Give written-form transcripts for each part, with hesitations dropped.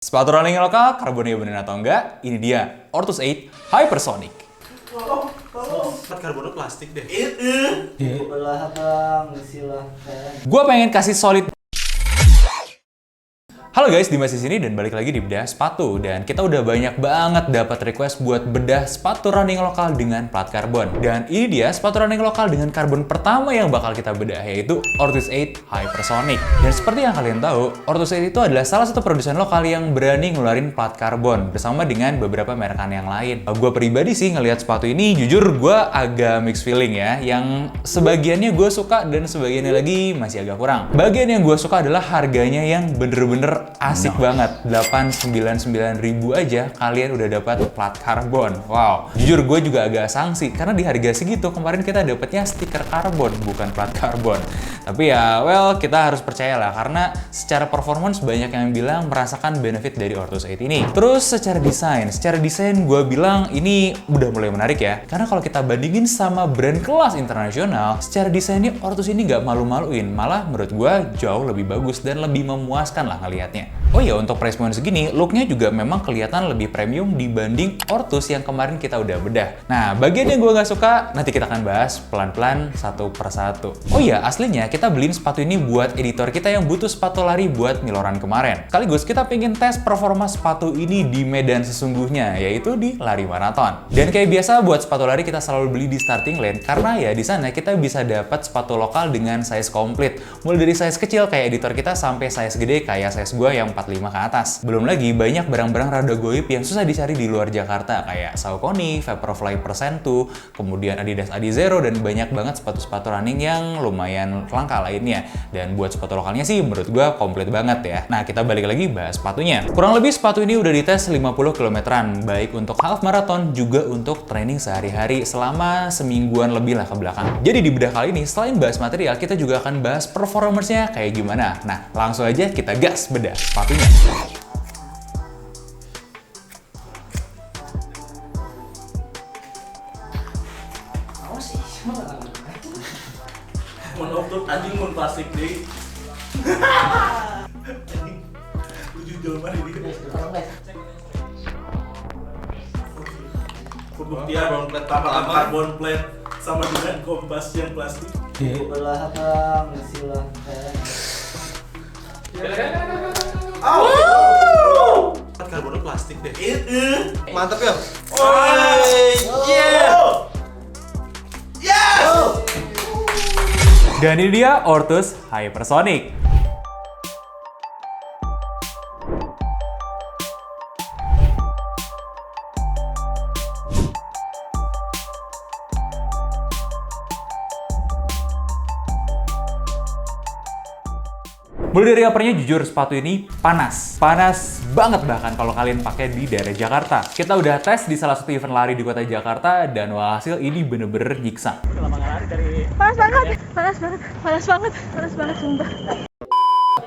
Sepatu running lokal, karbonnya bener atau enggak? Ini dia, Ortus 8 Hypersonic. Karbonnya plastik deh. Belah bang, silahkan. Gua pengen kasih solid. Halo guys, Dimas di sini dan balik lagi di Bedah Sepatu. Dan kita udah banyak banget dapat request buat bedah sepatu running lokal dengan plat karbon. Dan ini dia sepatu running lokal dengan karbon pertama yang bakal kita bedah, yaitu Ortus 8 Hypersonic. Dan seperti yang kalian tahu, Ortus 8 itu adalah salah satu produsen lokal yang berani ngeluarin plat karbon bersama dengan beberapa merekan yang lain. Gue pribadi sih ngelihat sepatu ini, jujur gue agak mixed feeling ya. Yang sebagiannya gue suka dan sebagiannya lagi masih agak kurang. Bagian yang gue suka adalah harganya yang bener-bener asik banget. 899.000 aja kalian udah dapat plat karbon. Wow. Jujur gue juga agak sangsi karena di harga segitu kemarin kita dapetnya stiker karbon bukan plat karbon. Tapi ya well, kita harus percayalah karena secara performance banyak yang bilang merasakan benefit dari Ortus 8 ini. Terus secara desain gue bilang ini udah mulai menarik ya. Karena kalau kita bandingin sama brand kelas internasional, secara desainnya Ortus ini nggak malu-maluin. Malah menurut gue jauh lebih bagus dan lebih memuaskan lah ngelihatnya. Oh iya, untuk price point segini, looknya juga memang kelihatan lebih premium dibanding Ortus yang kemarin kita udah bedah. Nah, bagian yang gue nggak suka, nanti kita akan bahas pelan-pelan satu persatu. Oh iya, aslinya kita beliin sepatu ini buat editor kita yang butuh sepatu lari buat Miloran kemarin. Sekaligus kita pengen tes performa sepatu ini di medan sesungguhnya, yaitu di lari maraton. Dan kayak biasa buat sepatu lari kita selalu beli di starting lane, karena ya di sana kita bisa dapat sepatu lokal dengan size komplit. Mulai dari size kecil kayak editor kita sampai size gede kayak size gue yang 45 ke atas. Belum lagi banyak barang-barang rada goib yang susah dicari di luar Jakarta kayak Saucony, Vaporfly Persentu, kemudian Adidas Adizero dan banyak banget sepatu-sepatu running yang lumayan langka lainnya. Dan buat sepatu lokalnya sih menurut gua komplit banget ya. Nah, kita balik lagi bahas sepatunya. Kurang lebih sepatu ini udah dites 50 kilometeran, baik untuk half marathon juga untuk training sehari-hari selama semingguan lebih lah ke belakang. Jadi di bedah kali ini selain bahas material, kita juga akan bahas performance-nya kayak gimana. Nah, langsung aja kita gas bedah sepatunya. Mun oktur anjing mun plastik deh. Lucu jawaban ini. Pembuktian karbon plate sama dengan kompas yang plastik. Belah bang, silahkan. Karbonnya plastik deh. Mantap ya? Dan ini dia Ortus Hypersonic. Mulai dari uppernya, jujur sepatu ini panas banget bahkan kalau kalian pakai di daerah Jakarta. Kita udah tes di salah satu event lari di kota Jakarta dan walhasil ini bener-bener nyiksa. Panas banget sumpah.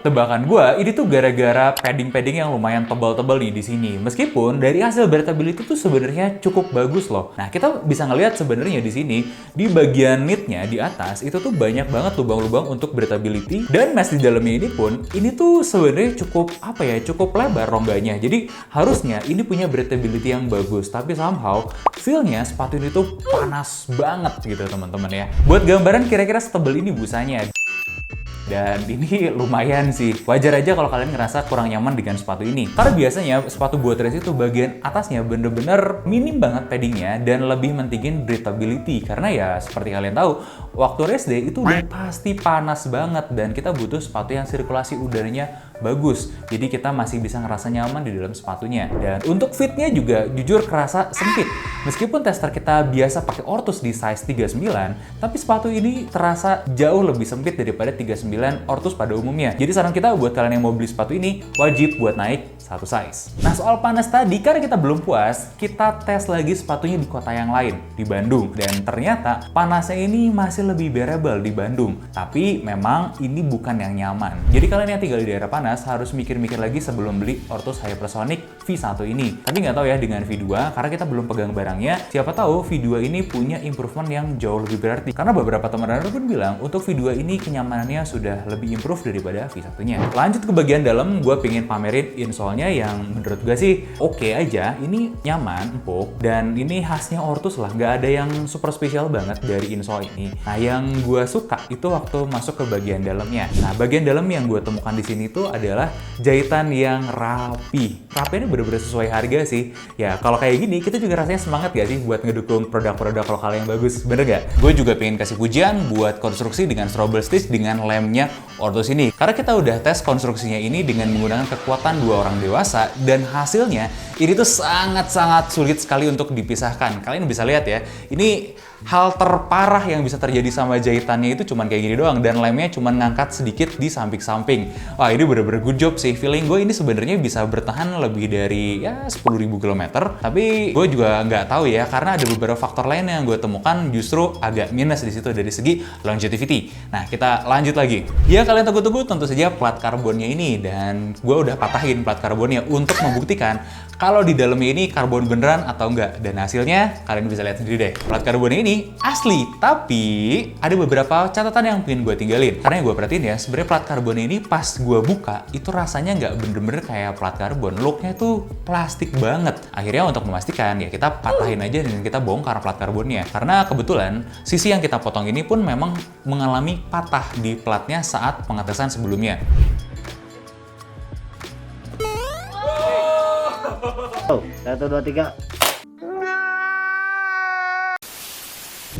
Tebakan gue, ini tuh gara-gara padding-padding yang lumayan tebal-tebal nih di sini. Meskipun dari hasil breathability tuh sebenarnya cukup bagus loh. Nah, kita bisa ngelihat sebenarnya di sini di bagian knitnya di atas itu tuh banyak banget lubang-lubang untuk breathability, dan mesh di dalamnya ini pun ini tuh sebenarnya cukup cukup lebar rongganya. Jadi harusnya ini punya breathability yang bagus, tapi somehow feel-nya sepatu ini tuh panas banget gitu teman-teman ya. Buat gambaran kira-kira setebal ini busanya. Dan ini lumayan sih. Wajar aja kalau kalian ngerasa kurang nyaman dengan sepatu ini. Karena biasanya sepatu buat race itu bagian atasnya bener-bener minim banget paddingnya dan lebih mentingin breathability. Karena ya seperti kalian tahu, waktu race day itu udah pasti panas banget dan kita butuh sepatu yang sirkulasi udaranya bagus. Jadi kita masih bisa ngerasa nyaman di dalam sepatunya. Dan untuk fitnya juga jujur kerasa sempit. Meskipun tester kita biasa pakai Ortus di size 39, tapi sepatu ini terasa jauh lebih sempit daripada 39 Ortus pada umumnya. Jadi saran kita buat kalian yang mau beli sepatu ini, wajib buat naik satu size. Nah, soal panas tadi, karena kita belum puas, kita tes lagi sepatunya di kota yang lain, di Bandung. Dan ternyata panasnya ini masih lebih bearable di Bandung. Tapi memang ini bukan yang nyaman. Jadi kalian yang tinggal di daerah panas, panas harus mikir-mikir lagi sebelum beli Ortus Hypersonic V1 ini. Tapi nggak tahu ya dengan V2, karena kita belum pegang barangnya. Siapa tahu V2 ini punya improvement yang jauh lebih berarti. Karena beberapa teman runner pun bilang untuk V2 ini kenyamanannya sudah lebih improve daripada V1-nya. Lanjut ke bagian dalam, gue pengen pamerin insole-nya yang menurut gue sih oke aja. Ini nyaman, empuk, dan ini khasnya Ortus lah. Nggak ada yang super spesial banget dari insole ini. Nah, yang gue suka itu waktu masuk ke bagian dalamnya. Nah, bagian dalam yang gue temukan di sini tuh adalah jahitan yang rapi. Rapinya bener-bener sesuai harga sih. Ya, kalau kayak gini kita juga rasanya semangat gak sih buat ngedukung produk-produk lokal yang bagus, bener gak? Gue juga pengen kasih pujian buat konstruksi dengan trouble stitch dengan lemnya Ortus ini. Karena kita udah tes konstruksinya ini dengan menggunakan kekuatan 2 orang dewasa dan hasilnya ini tuh sangat-sangat sulit sekali untuk dipisahkan. Kalian bisa lihat ya, ini hal terparah yang bisa terjadi sama jahitannya itu cuman kayak gini doang dan lemnya cuman ngangkat sedikit di samping-samping. Wah, ini bener-bener good job sih. Feeling gue ini sebenarnya bisa bertahan lebih dari ya 10.000 km. Tapi gue juga nggak tahu ya karena ada beberapa faktor lain yang gue temukan justru agak minus di situ dari segi longevity. Nah, kita lanjut lagi. Ya, kalian tunggu-tunggu tentu saja plat karbonnya ini dan gue udah patahin plat karbonnya untuk membuktikan kalau di dalamnya ini karbon beneran atau enggak. Dan hasilnya kalian bisa lihat sendiri deh. Plat karbonnya ini asli, tapi ada beberapa catatan yang pengen gue tinggalin. Karena yang gue perhatiin ya, sebenarnya plat karbon ini pas gue buka, itu rasanya nggak bener-bener kayak plat karbon. Looknya tuh plastik banget. Akhirnya untuk memastikan, ya kita patahin aja dan kita bongkar plat karbonnya. Karena kebetulan, sisi yang kita potong ini pun memang mengalami patah di platnya saat pengetesan sebelumnya. Oh, 1, 2, 3.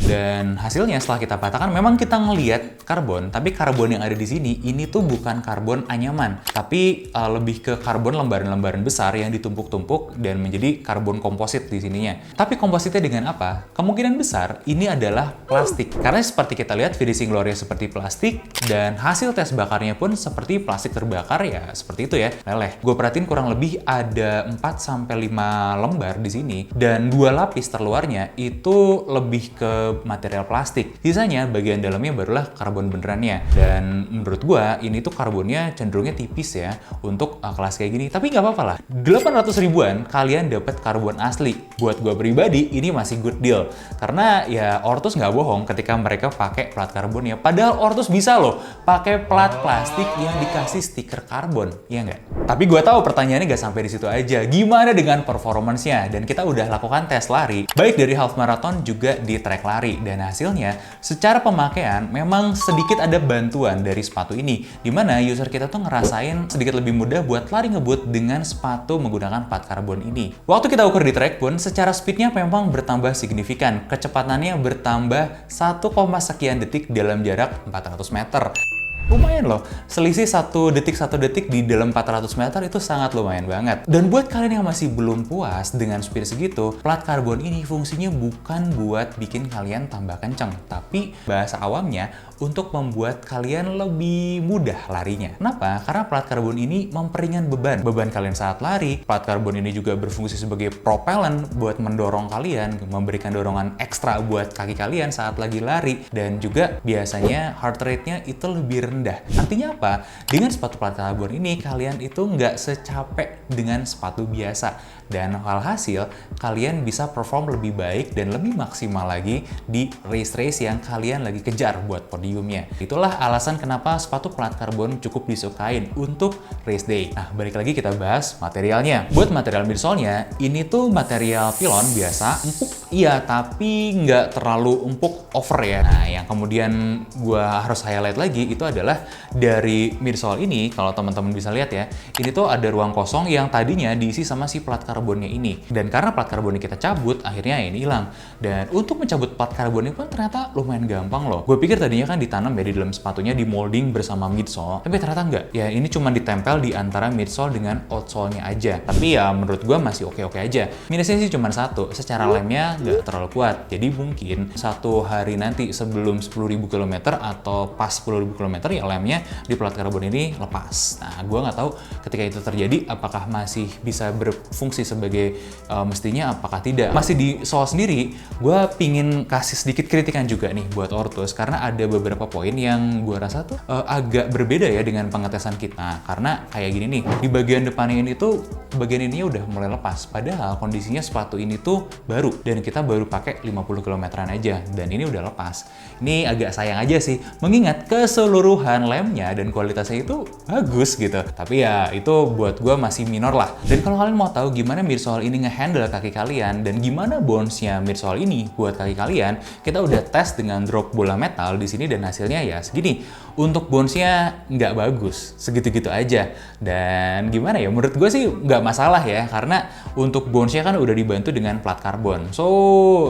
Dan hasilnya setelah kita patahkan memang kita ngelihat karbon, tapi karbon yang ada di sini ini tuh bukan karbon anyaman, tapi lebih ke karbon lembaran-lembaran besar yang ditumpuk-tumpuk dan menjadi karbon komposit di sininya. Tapi kompositnya dengan apa? Kemungkinan besar ini adalah plastik. Karena seperti kita lihat finishing luarnya seperti plastik dan hasil tes bakarnya pun seperti plastik terbakar ya, seperti itu ya, leleh. Gue perhatiin kurang lebih ada 4-5 lembar di sini dan 2 lapis terluarnya itu lebih ke material plastik. Sisanya bagian dalamnya barulah karbon benerannya. Dan menurut gua ini tuh karbonnya cenderungnya tipis ya untuk kelas kayak gini. Tapi nggak apa-apa lah. 800 ribuan kalian dapat karbon asli. Buat gua pribadi ini masih good deal. Karena ya Ortus nggak bohong ketika mereka pakai plat karbonnya. Padahal Ortus bisa loh pakai plat plastik yang dikasih stiker karbon. Iya nggak? Tapi gua tahu pertanyaannya nggak sampai di situ aja. Gimana dengan performance-nya? Dan kita udah lakukan tes lari, baik dari half marathon juga di track lari. Dan hasilnya secara pemakaian memang sedikit ada bantuan dari sepatu ini, dimana user kita tuh ngerasain sedikit lebih mudah buat lari ngebut dengan sepatu menggunakan plat karbon ini. Waktu kita ukur di track pun secara speednya memang bertambah signifikan, kecepatannya bertambah 1, sekian detik dalam jarak 400 meter. Lumayan loh, selisih 1 detik di dalam 400 meter itu sangat lumayan banget. Dan buat kalian yang masih belum puas dengan speed segitu, plat karbon ini fungsinya bukan buat bikin kalian tambah kenceng, tapi bahasa awamnya untuk membuat kalian lebih mudah larinya. Kenapa? Karena plat karbon ini memperingan beban kalian saat lari. Plat karbon ini juga berfungsi sebagai propellant buat mendorong kalian, memberikan dorongan ekstra buat kaki kalian saat lagi lari, dan juga biasanya heart rate-nya itu lebih rendah. Artinya apa? Dengan sepatu plat karbon ini kalian itu nggak secapek dengan sepatu biasa. Dan alhasil kalian bisa perform lebih baik dan lebih maksimal lagi di race-race yang kalian lagi kejar buat podiumnya. Itulah alasan kenapa sepatu plat karbon cukup disukain untuk race day. Nah, balik lagi kita bahas materialnya. Buat material midsole-nya, ini tuh material pilon biasa, empuk iya, tapi nggak terlalu empuk over ya. Nah, yang kemudian gua harus highlight lagi itu adalah dari midsole ini, kalau teman-teman bisa lihat ya, ini tuh ada ruang kosong yang tadinya diisi sama si plat karbonnya ini. Dan karena plat karbonnya kita cabut, akhirnya ini hilang. Dan untuk mencabut plat karbonnya pun ternyata lumayan gampang loh. Gue pikir tadinya kan ditanam ya di dalam sepatunya, di molding bersama midsole, tapi ternyata enggak. Ya ini cuma ditempel di antara midsole dengan outsole-nya aja. Tapi ya menurut gue masih oke-oke aja. Minusnya sih cuma satu, secara lemnya nggak terlalu kuat. Jadi mungkin satu hari nanti sebelum 10.000 km atau pas 10.000 km ya lemnya di plat karbon ini lepas. Nah, gue nggak tahu ketika itu terjadi apakah masih bisa berfungsi sih sebagai mestinya apakah tidak. Masih di soal sendiri, gue pingin kasih sedikit kritikan juga nih buat Ortus karena ada beberapa poin yang gue rasa tuh agak berbeda ya dengan pengetesan kita. Karena kayak gini nih, di bagian depannya ini tuh bagian ininya udah mulai lepas. Padahal kondisinya sepatu ini tuh baru dan kita baru pakai 50 km-an aja dan ini udah lepas. Ini agak sayang aja sih, mengingat keseluruhan lemnya dan kualitasnya itu bagus gitu. Tapi ya itu buat gue masih minor lah. Dan kalau kalian mau tahu gimana midsole ini ngehandle kaki kalian dan gimana bounce-nya midsole ini buat kaki kalian, kita udah tes dengan drop bola metal di sini dan hasilnya ya segini. Untuk bounce-nya nggak bagus, segitu-gitu aja. Dan gimana ya, menurut gue sih nggak masalah ya, karena untuk bounce-nya kan udah dibantu dengan plat karbon. So,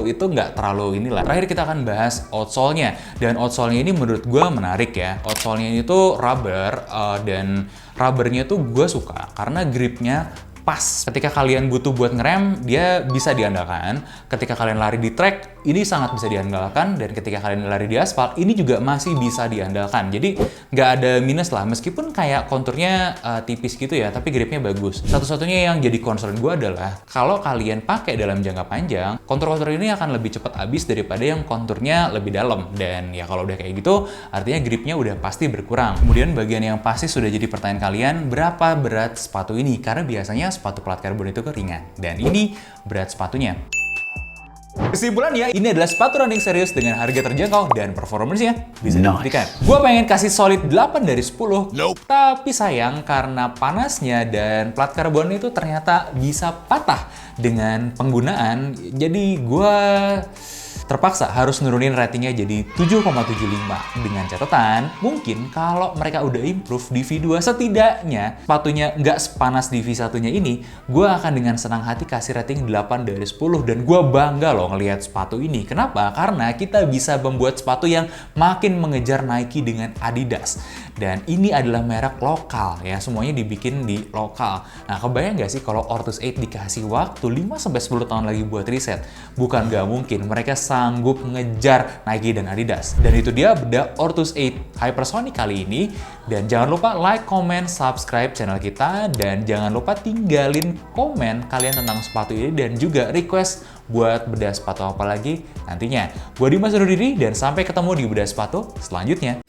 itu nggak terlalu inilah. Terakhir kita akan bahas outsole-nya. Dan outsole-nya ini menurut gue menarik ya. Outsole-nya ini tuh rubber, dan rubbernya tuh gue suka karena gripnya pas. Ketika kalian butuh buat ngerem, dia bisa diandalkan. Ketika kalian lari di track, ini sangat bisa diandalkan. Dan ketika kalian lari di aspal, ini juga masih bisa diandalkan. Jadi nggak ada minus lah. Meskipun kayak konturnya tipis gitu ya, tapi gripnya bagus. Satu-satunya yang jadi concern gue adalah kalau kalian pakai dalam jangka panjang, kontur-kontur ini akan lebih cepat habis daripada yang konturnya lebih dalam. Dan ya kalau udah kayak gitu, artinya gripnya udah pasti berkurang. Kemudian bagian yang pasti sudah jadi pertanyaan kalian, berapa berat sepatu ini? Karena biasanya sepatu plat karbon itu ringan. Dan ini berat sepatunya. Kesimpulannya, ini adalah sepatu running serius dengan harga terjangkau dan performance-nya bisa dibuktikan. Gue pengen kasih solid 8 dari 10, tapi sayang karena panasnya dan plat karbon itu ternyata bisa patah dengan penggunaan. Jadi gue terpaksa harus nurunin ratingnya jadi 7,75 dengan catatan mungkin kalau mereka udah improve di V2 setidaknya sepatunya nggak sepanas di V1-nya ini, gue akan dengan senang hati kasih rating 8 dari 10 dan gue bangga loh ngelihat sepatu ini. Kenapa? Karena kita bisa membuat sepatu yang makin mengejar Nike dengan Adidas dan ini adalah merek lokal ya, semuanya dibikin di lokal. Nah kebayang nggak sih kalau Ortus 8 dikasih waktu 5-10 tahun lagi buat riset? Bukan nggak mungkin, mereka sanggup ngejar Nike dan Adidas. Dan itu dia bedah Ortus 8 Hypersonic kali ini. Dan jangan lupa like, comment, subscribe channel kita. Dan jangan lupa tinggalin komen kalian tentang sepatu ini dan juga request buat bedah sepatu apa lagi nantinya. Gua Dimas undur diri dan sampai ketemu di bedah sepatu selanjutnya.